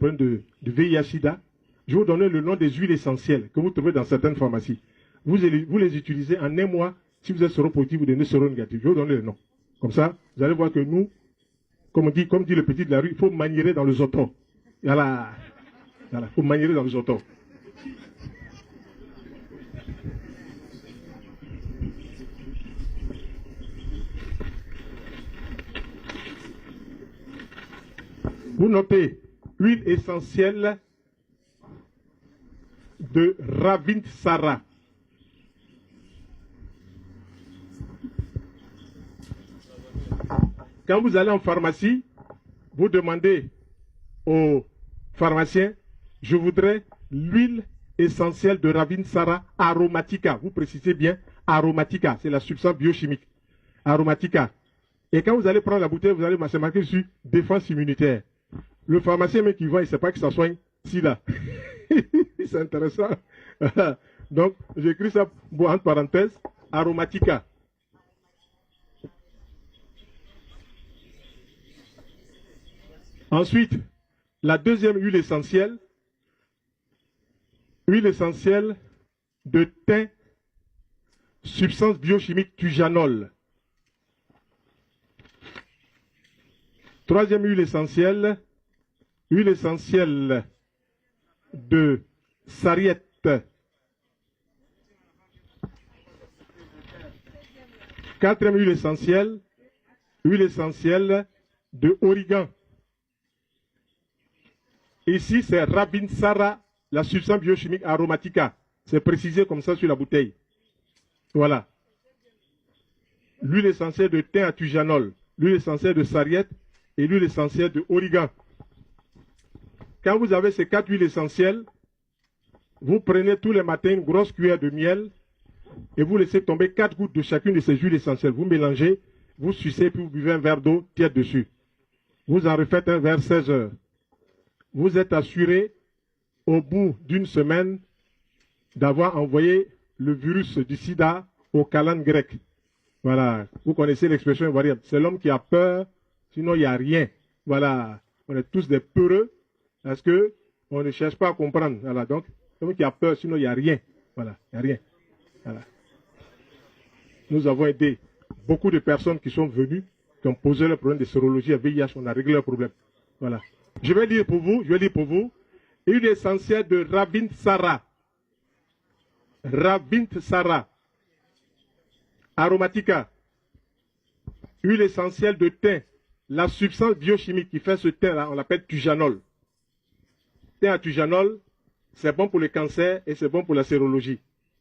de VIH-Sida, je vais vous donner le nom des huiles essentielles que vous trouvez dans certaines pharmacies. Vous les utilisez en un mois. Si vous êtes séropositif ou séronégatif, je vais vous donner le nom. Comme ça, vous allez voir que nous, comme dit le petit de la rue, il faut maniérer dans le zoto. Voilà. Voilà, il faut maniérer dans le zoto. Vous notez, huile essentielle de Ravintsara. Quand vous allez en pharmacie, vous demandez au pharmacien, je voudrais l'huile essentielle de Ravintsara aromatica. Vous précisez bien aromatica, c'est la substance biochimique. Aromatica. Et quand vous allez prendre la bouteille, vous allez marquer dessus défense immunitaire. Le pharmacien même qui vend, il ne sait pas que ça soigne sida. C'est intéressant. Donc, j'écris ça entre parenthèses, aromatica. Ensuite, la deuxième huile essentielle de thym, substance biochimique tujanol. Troisième huile essentielle de sarriette. Quatrième huile essentielle de origan. Ici, c'est Ravintsara, la substance biochimique aromatica. C'est précisé comme ça sur la bouteille. Voilà. L'huile essentielle de thym à tujanol, l'huile essentielle de sarriette et l'huile essentielle de origan. Quand vous avez ces 4 huiles essentielles, vous prenez tous les matins une grosse cuillère de miel et vous laissez tomber 4 gouttes de chacune de ces huiles essentielles. Vous mélangez, vous sucez puis vous buvez un verre d'eau tiède dessus. Vous en refaites un vers 16 heures. Vous êtes assuré, au bout d'une semaine, d'avoir envoyé le virus du sida au calendrier grec. Voilà, vous connaissez l'expression invariable. C'est l'homme qui a peur, sinon il n'y a rien. Voilà, on est tous des peureux, parce qu'on ne cherche pas à comprendre. Voilà, donc, l'homme qui a peur, sinon il n'y a rien. Voilà, il n'y a rien. Voilà. Nous avons aidé beaucoup de personnes qui sont venues, qui ont posé le problème de sérologie à VIH, on a réglé le problème. Voilà. Je vais lire pour vous, huile essentielle de Ravintsara. Ravintsara. Aromatica. Huile essentielle de thym. La substance biochimique qui fait ce thym-là, on l'appelle tujanol. Thym à tujanol, c'est bon pour le cancer et c'est bon pour la sérologie.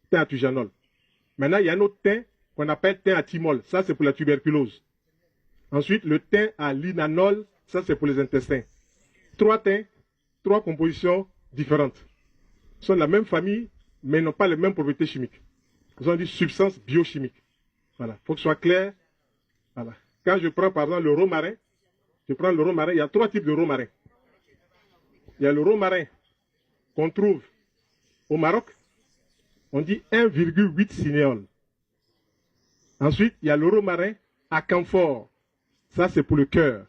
Thym à tujanol. Maintenant, il y a un autre thym qu'on appelle thym à thymol. Ça, c'est pour la tuberculose. Ensuite, le thym à linanol, ça, c'est pour les intestins. 3 thym, 3 compositions différentes. Ils sont de la même famille, mais n'ont pas les mêmes propriétés chimiques. Ils ont dit substances biochimiques. Voilà. Il faut que ce soit clair. Voilà. Quand je prends, par exemple, le romarin, il y a 3 types de romarin. Il y a le romarin qu'on trouve au Maroc, on dit 1,8 cinéol. Ensuite, il y a le romarin à camphore. Ça, c'est pour le cœur.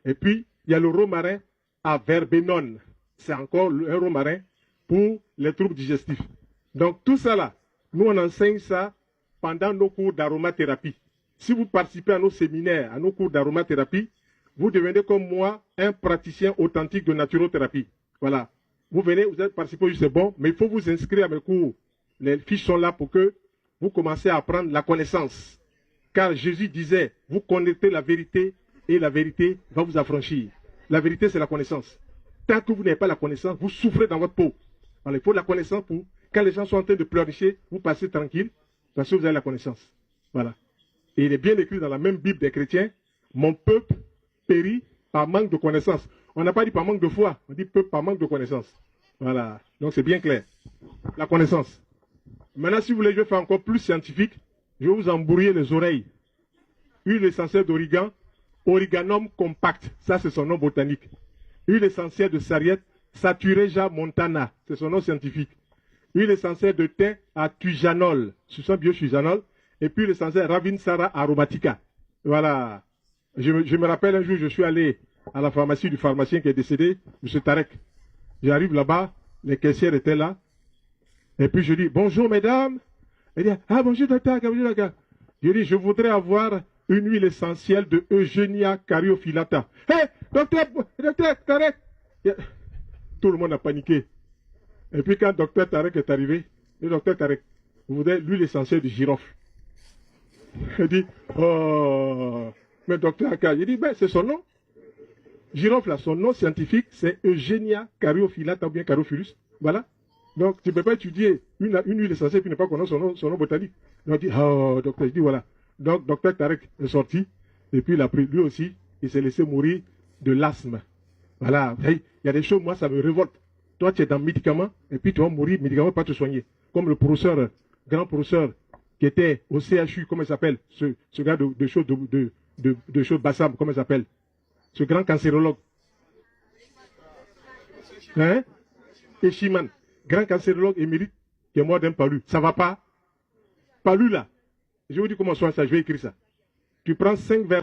Et puis, il y a le romarin à verbenone. C'est encore un romarin pour les troubles digestifs. Donc, tout ça là, nous, on enseigne ça pendant nos cours d'aromathérapie. Si vous participez à nos séminaires, à nos cours d'aromathérapie, vous devenez comme moi un praticien authentique de naturothérapie. Voilà. Vous venez, vous êtes participé, c'est bon, mais il faut vous inscrire à mes cours. Les fiches sont là pour que vous commencez à apprendre la connaissance. Car Jésus disait, vous connaissez la vérité et la vérité va vous affranchir. La vérité, c'est la connaissance. Tant que vous n'avez pas la connaissance, vous souffrez dans votre peau. Alors, il faut la connaissance pour, quand les gens sont en train de pleurnicher, vous passez tranquille, parce que vous avez la connaissance. Voilà. Et il est bien écrit dans la même Bible des chrétiens, mon peuple périt par manque de connaissance. On n'a pas dit par manque de foi, on dit peuple par manque de connaissance. Voilà. Donc, c'est bien clair. La connaissance. Maintenant, si vous voulez, je vais faire encore plus scientifique, je vais vous embrouiller les oreilles. Huile essentielle d'origan, Origanum compact, ça c'est son nom botanique. Huile essentielle de sarriette, Satureja montana, c'est son nom scientifique. Huile essentielle de thym à tujanol, substance biotujanol, et puis l'essentiel Ravintsara aromatica. Voilà. Je me rappelle un jour, je suis allé à la pharmacie du pharmacien qui est décédé, M. Tarek. J'arrive là-bas, les caissières étaient là. Et puis je dis, bonjour mesdames. Elle dit, ah bonjour docteur, bonjour docteur. Je dis, je voudrais avoir une huile essentielle de Eugenia Caryophyllata. Hé, docteur Tarek. Tout le monde a paniqué. Et puis quand docteur Tarek est arrivé, le docteur Tarek, vous voudrez l'huile essentielle de girofle. Il dit, oh, mais docteur Aka, il dit, ben c'est son nom. Girofle, là, son nom scientifique, c'est Eugenia Caryophyllata ou bien Caryophyllus. Voilà. Donc, tu ne peux pas étudier une huile essentielle qui ne pas connaître son nom botanique. Donc, il dit, oh, docteur, je dis, voilà. Donc, docteur Tarek est sorti, et puis il a pris, lui aussi, il s'est laissé mourir de l'asthme. Voilà. Il y a des choses, moi, ça me révolte. Toi, tu es dans médicaments, et puis tu vas mourir, médicaments, pas te soigner. Comme le professeur, grand professeur, qui était au CHU, comment il s'appelle, ce gars de choses Bassam, comment il s'appelle, ce grand cancérologue. Hein? Eshiman, grand cancérologue émérite, qui est mort d'un palu. Ça va pas? Palu là. Je vous dis comment soigner ça, je vais écrire ça. Tu prends 5 verres.